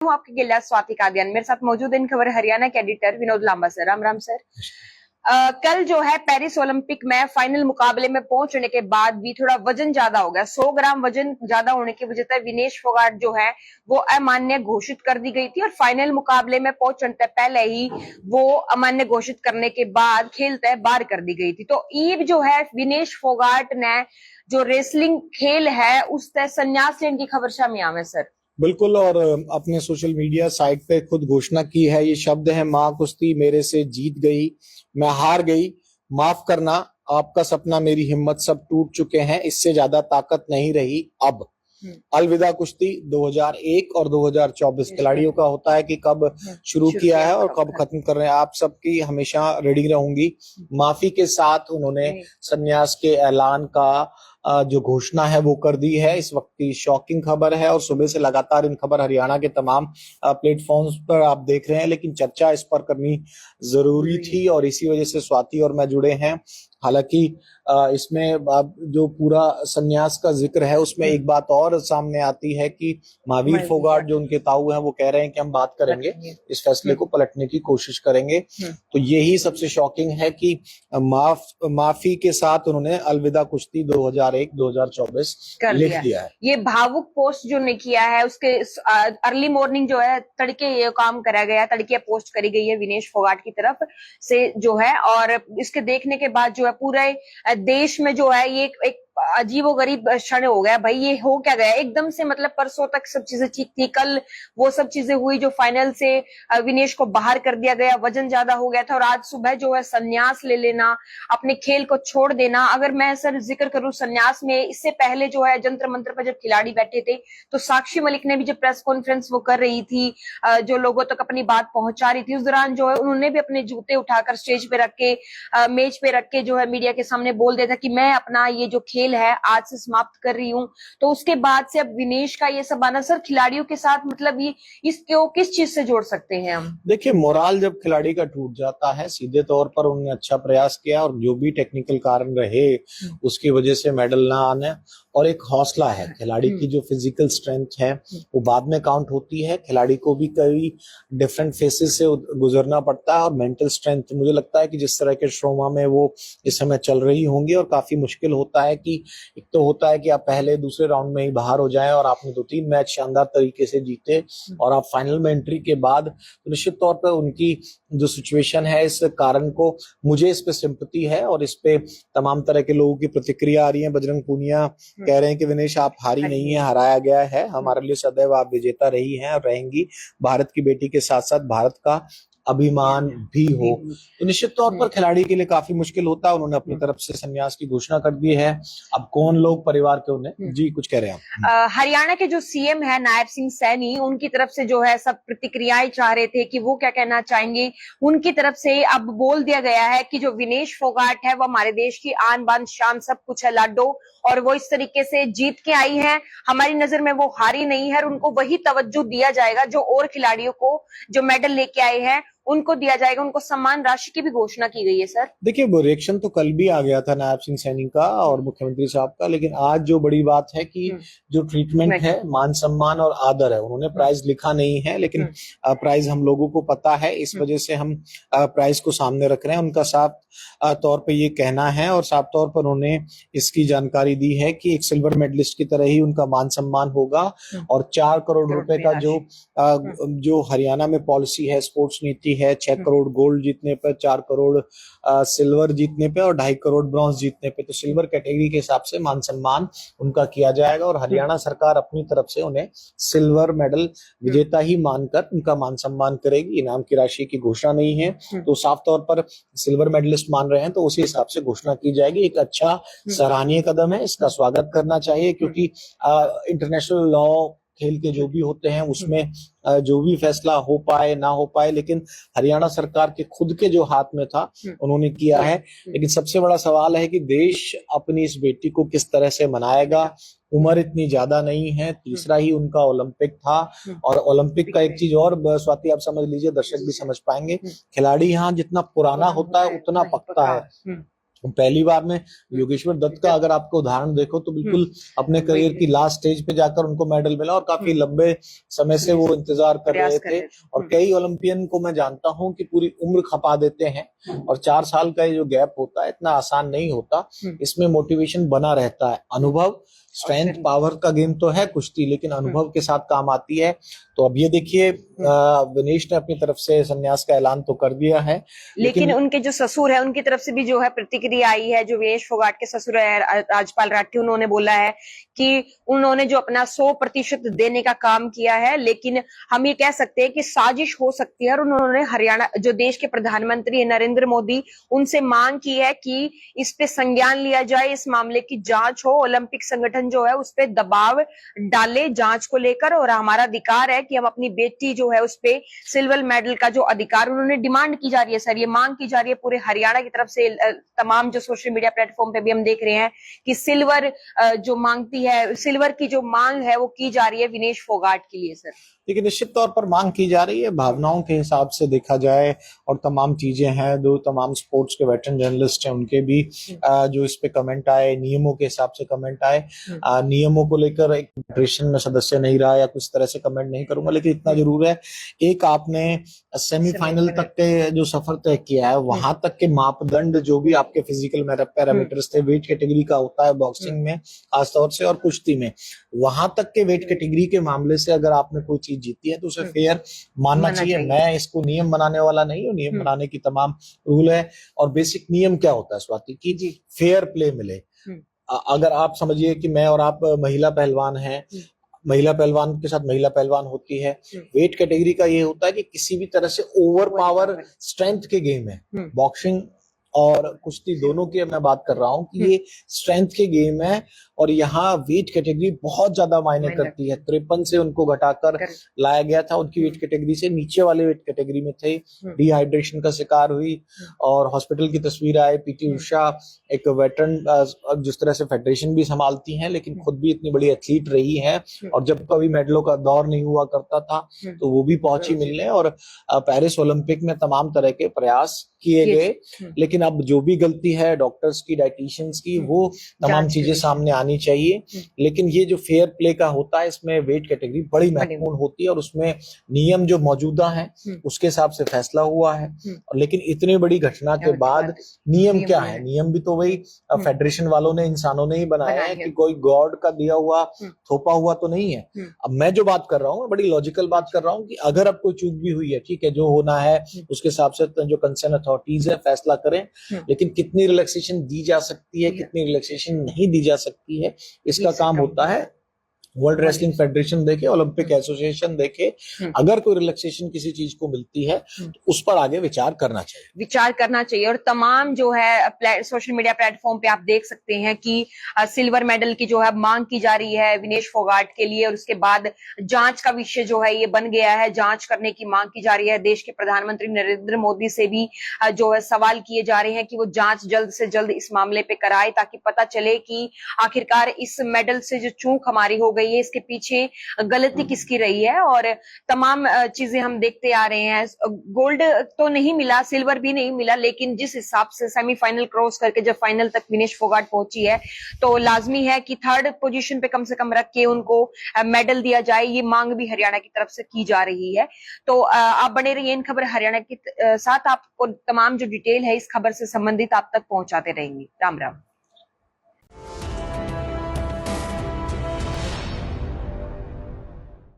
हूँ आपके गिला स्वाति कादियान। मेरे साथ मौजूद इन खबर हरियाणा के editor Vinod Lamba sir. Ram Ram sir. कल जो है पेरिस ओलंपिक में फाइनल मुकाबले में पहुंचने के बाद भी थोड़ा वजन ज्यादा हो गया। 100 ग्राम वजन ज्यादा होने की वजह से विनेश फोगाट जो है वो अमान्य घोषित कर दी गई थी और फाइनल मुकाबले में पहुंचने से पहले ही वो अमान्य घोषित करने के बाद खेल से बाहर कर दी गई थी। तो ईब जो है विनेश फोगाट ने जो रेसलिंग खेल है उससे संन्यास लेने की खबर सामने आवे सर। बिल्कुल। और अपने सोशल मीडिया साइट पे खुद घोषणा की है। ये शब्द है, माँ कुश्ती मेरे से जीत गई, मैं हार गई, माफ करना, आपका सपना मेरी हिम्मत सब टूट चुके हैं, इससे ज्यादा ताकत नहीं रही अब। अलविदा कुश्ती 2001 और 2024 खिलाड़ियों का होता है कि कब शुरू किया है और कब खत्म कर रहे हैं। आप सबकी हमेशा रेडी रहूंगी। माफी के साथ उन्होंने संन्यास के ऐलान का जो घोषणा है वो कर दी है। इस वक्त की शॉकिंग खबर है और सुबह से लगातार इन खबर हरियाणा के तमाम प्लेटफॉर्म्स पर आप देख रहे हैं, लेकिन चर्चा इस पर करनी जरूरी थी और इसी वजह से स्वाति और मैं जुड़े हैं। हालांकि इसमें जो पूरा संन्यास का जिक्र है उसमें एक बात और सामने आती है कि महावीर फोगाट जो उनके ताऊ हैं वो कह रहे हैं कि हम बात करेंगे, इस फैसले को पलटने की कोशिश करेंगे। तो यही सबसे शॉकिंग है कि माफी के साथ उन्होंने अलविदा कुश्ती 2001-2024 लिख दिया है। ये भावुक पोस्ट जो ने किया है उसके अर्ली मॉर्निंग जो है तड़के ये काम करा गया, तड़के पोस्ट करी गई है विनेश फोगाट की तरफ से जो है। और इसके देखने के बाद जो है पूरे देश में जो है ये एक अजीबोगरीब क्षण हो गया। भाई ये हो क्या गया एकदम से, मतलब परसों तक सब चीजें ठीक थी, कल वो सब चीजें हुई जो फाइनल से विनेश को बाहर कर दिया गया, वजन ज्यादा हो गया था और आज सुबह जो है संन्यास ले लेना, अपने खेल को छोड़ देना। अगर मैं सर जिक्र करूं संन्यास में, इससे पहले जो है जंतर मंतर पर जब खिलाड़ी बैठे थे तो साक्षी मलिक ने भी जब प्रेस कॉन्फ्रेंस वो कर रही थी, जो लोगों तक अपनी बात पहुंचा रही थी, उस दौरान जो है उन्होंने भी अपने जूते उठाकर स्टेज पे रख के मेज पे रख के जो है मीडिया के सामने बोल दिया था कि मैं अपना ये जो खेल है आज से समाप्त कर रही हूं। तो उसके बाद से अब विनेश का ये सब आना सर खिलाड़ियों के साथ, मतलब ये इसको किस चीज से जोड़ सकते हैं हम? देखिए, मोराल जब खिलाड़ी का टूट जाता है, सीधे तौर पर उन्होंने अच्छा प्रयास किया और जो भी टेक्निकल कारण रहे उसकी वजह से मेडल ना आने, और एक हौसला है खिलाड़ी की, जो फिजिकल स्ट्रेंथ है वो बाद में काउंट होती है। खिलाड़ी को भी कई डिफरेंट फेसेस से गुजरना पड़ता है और मेंटल स्ट्रेंथ, मुझे लगता है कि जिस तरह के श्रोमा में वो इस समय चल रही होंगी और काफी मुश्किल होता है कि एक तो होता है कि आप पहले दूसरे राउंड में ही बाहर हो जाएं और आपने 2-3 मैच शानदार तरीके से जीते और आप फाइनल में एंट्री के बाद, तो निश्चित तौर पर उनकी जो सिचुएशन है इस कारण को, मुझे इस पे सिंपैथी है और इस पे तमाम तरह के लोगों की प्रतिक्रिया आ रही है। बजरंग पूनिया कह रहे हैं कि विनेश आप हारी नहीं है, हराया गया है, हमारे लिए सदैव आप विजेता रही हैं और रहेंगी। भारत की बेटी के साथ साथ भारत का अभिमान भी हो। तो निश्चित तौर पर खिलाड़ी के लिए काफी मुश्किल होता है। उन्होंने अपनी तरफ से संन्यास की घोषणा कर दी है। अब कौन लोग परिवार के उन्हें जी कुछ कह रहे हैं। हरियाणा के जो सीएम है नायब सिंह सैनी, उनकी तरफ से जो है सब प्रतिक्रियाएं चाह रहे थे कि वो क्या कहना चाहेंगे। उनकी तरफ से अब बोल दिया गया है कि जो विनेश फोगाट है वो हमारे देश की आन बान शान सब कुछ है लाडो, और वो इस तरीके से जीत के आई है, हमारी नजर में वो हारी नहीं है और उनको वही तवज्जो दिया जाएगा जो और खिलाड़ियों को जो मेडल लेके आए हैं उनको दिया जाएगा। उनको सम्मान राशि की भी घोषणा की गई है सर। देखिए, वो रिएक्शन तो कल भी आ गया था नायब सिंह सैनी का और मुख्यमंत्री साहब का, लेकिन आज जो बड़ी बात है कि जो ट्रीटमेंट है, मान सम्मान और आदर है। उन्होंने प्राइज लिखा नहीं है, लेकिन प्राइज हम लोगों को पता है, इस वजह से हम प्राइज को सामने रख रहे हैं। उनका साफ तौर पर ये कहना है और साफ तौर पर उन्होंने इसकी जानकारी दी है कि एक सिल्वर मेडलिस्ट की तरह ही उनका मान सम्मान होगा और 4 करोड़ रुपए का जो हरियाणा में पॉलिसी है, स्पोर्ट्स नीति है, 6 करोड़ गोल्ड जीतने पर, 4 करोड़ सिल्वर जीतने पे और 2.5 करोड़ ब्रॉन्ज जीतने पे, तो सिल्वर कैटेगरी के हिसाब से मान सम्मान उनका किया जाएगा और हरियाणा सरकार अपनी तरफ से उन्हें सिल्वर मेडल विजेता ही मानकर उनका मान सम्मान करेगी। इनाम की राशि की घोषणा नहीं है, तो साफ तौर पर सिल्वर मेडलिस्ट मान रहे हैं तो उसी हिसाब से घोषणा की जाएगी। एक अच्छा सराहनीय कदम है, इसका स्वागत करना चाहिए, क्योंकि इंटरनेशनल लॉ खेल के जो भी होते हैं उसमें जो भी फैसला हो पाए ना हो पाए, लेकिन हरियाणा सरकार के खुद के जो हाथ में था उन्होंने किया है। लेकिन सबसे बड़ा सवाल है कि देश अपनी इस बेटी को किस तरह से मनाएगा। उम्र इतनी ज्यादा नहीं है, तीसरा ही उनका ओलंपिक था और ओलंपिक का एक चीज और स्वाति आप समझ लीजिए, दर्शक भी समझ पाएंगे, खिलाड़ी यहाँ जितना पुराना होता है उतना पकता है। पहली बार में योगेश्वर दत्त का अगर आपको उदाहरण देखो तो बिल्कुल अपने करियर की लास्ट स्टेज पे जाकर उनको मेडल मिला, और काफी लंबे समय से वो इंतजार कर रहे थे। और कई ओलंपियन को मैं जानता हूं कि पूरी उम्र खपा देते हैं, और 4 साल का ये जो गैप होता है इतना आसान नहीं होता, इसमें मोटिवेशन बना रहता है। अनुभव, स्ट्रेंथ, पावर का गेम तो है कुश्ती, लेकिन अनुभव के साथ काम आती है। तो अब ये देखिए विनेश ने अपनी तरफ से संन्यास का ऐलान तो कर दिया है, लेकिन उनके जो ससुर है उनकी तरफ से भी जो है प्रतिक्रिया आई है। जो विनेश फोगाट के ससुर है राजपाल राठी, उन्होंने बोला है कि उन्होंने जो अपना 100% देने का काम किया है, लेकिन हम ये कह सकते हैं कि साजिश हो सकती है। और उन्होंने हरियाणा, जो देश के प्रधानमंत्री नरेंद्र मोदी, उनसे मांग की है कि इस पे संज्ञान लिया जाए, इस मामले की जांच हो, ओलंपिक संगठन जो है उस पे दबाव डाले जांच को लेकर। और हमारा अधिकार है कि हम अपनी बेटी जो है उस पे सिल्वर मेडल का जो अधिकार, उन्होंने डिमांड की जा रही है सर, ये मांग की जा रही है पूरे हरियाणा की तरफ से। तमाम जो सोशल मीडिया प्लेटफॉर्म पे भी हम देख रहे हैं कि सिल्वर जो मांगती है, सिल्वर की जो मांग है वो की जा रही है विनेश फोगाट के लिए सर। लेकिन निश्चित तौर पर मांग की जा रही है, भावनाओं के हिसाब से देखा जाए और तमाम चीजें हैं। जो तमाम स्पोर्ट्स के वेटरन जर्नलिस्ट हैं उनके भी जो इस पे कमेंट आए, नियमों के हिसाब से कमेंट आए। नियमों को लेकर एक फेडरेशन में सदस्य नहीं रहा या कुछ तरह से कमेंट नहीं करूंगा, लेकिन इतना जरूर है, एक आपने सेमीफाइनल तक के जो सफर तय किया है, वहां तक के मापदंड जो भी आपके फिजिकल पैरामीटर्स थे, वेट कैटेगरी का होता है बॉक्सिंग में खासतौर से और कुश्ती में, वहां तक के वेट कैटेगरी के मामले से अगर आपने कोई चीज जीती है तो उसे फेयर मानना चाहिए। मैं इसको नियम बनाने वाला नहीं हूँ, नियम बनाने की तमाम रूल है। और बेसिक नियम क्या होता है स्वाति की? फेयर प्ले मिले। अगर आप समझिए कि मैं और आप महिला पहलवान हैं, महिला पहलवान के साथ महिला पहलवान होती है, वेट कैटेगरी का ये होता है कि किसी भी तरह से ओवर पावर स्ट्रेंथ के गेम है। बॉक्सिंग और कुश्ती दोनों की मैं बात कर रहा हूं कि ये स्ट्रेंथ के गेम है, और यहाँ वेट कैटेगरी बहुत ज्यादा मायने करती है। 53 से उनको घटाकर लाया गया था, उनकी वेट कैटेगरी से नीचे वाले वेट कैटेगरी में थे, डिहाइड्रेशन का शिकार हुई और हॉस्पिटल की तस्वीर आए। पीटी उषा एक वेटरन, जिस तरह से फेडरेशन भी संभालती हैं, लेकिन खुद भी इतनी बड़ी एथलीट रही है, और जब कभी मेडलों का दौर नहीं हुआ करता था तो वो भी पहुंची मिलने। और पेरिस ओलंपिक में तमाम तरह के प्रयास किए गए, लेकिन अब जो भी गलती है डॉक्टर्स की, डाइटिशियंस की, वो तमाम चीजें सामने आनी चाहिए। लेकिन ये जो फेयर प्ले का होता है, इसमें वेट कैटेगरी बड़ी महत्वपूर्ण होती है, और उसमें नियम जो मौजूदा है उसके हिसाब से फैसला हुआ है। लेकिन इतनी बड़ी घटना के बाद नियम क्या है? नियम भी तो वही फेडरेशन वालों ने, इंसानों ने ही बनाया है, कि कोई गॉड का दिया हुआ थोपा हुआ तो नहीं है। अब मैं जो बात कर रहा हूँ, बड़ी लॉजिकल बात कर रहा हूँ कि अगर अब कोई चूक भी हुई है, ठीक है, जो होना है उसके हिसाब से जो कंसर्न अथॉरिटीज है फैसला करें, लेकिन कितनी रिलैक्सेशन दी जा सकती है, कितनी रिलैक्सेशन नहीं दी जा सकती है, इसका काम होता है वर्ल्ड रेसलिंग फेडरेशन देखे, ओलंपिक एसोसिएशन देखे। अगर कोई रिलैक्सेशन किसी चीज को मिलती है तो उस पर आगे विचार करना चाहिए। और तमाम जो है सोशल मीडिया प्लेटफॉर्म पे आप देख सकते हैं कि सिल्वर मेडल की जो है मांग की जा रही है विनेश फोगाट के लिए, और उसके बाद जांच का विषय जो है ये बन गया है, जांच करने की मांग की जा रही है। देश के प्रधानमंत्री नरेंद्र मोदी से भी जो है सवाल किए जा रहे हैं कि वो जांच जल्द से जल्द इस मामले पे कराए, ताकि पता चले कि आखिरकार इस मेडल से जो चूक हमारी हो गई है, इसके पीछे गलती किसकी रही है। और तमाम चीजें हम देखते आ रहे हैं, गोल्ड तो नहीं मिला, सिल्वर भी नहीं मिला, लेकिन जिस हिसाब से सेमीफाइनल क्रॉस करके जब फाइनल तक विनेश फोगाट पहुंची है, तो लाजमी है कि 3rd पोजीशन पे कम से कम रख के उनको मेडल दिया जाए। ये मांग भी हरियाणा की तरफ से की जा रही है। तो आप बने रहिए इन खबर हरियाणा के साथ, आपको तमाम जो डिटेल है इस खबर से संबंधित आप तक पहुंचाते रहेंगे। राम राम।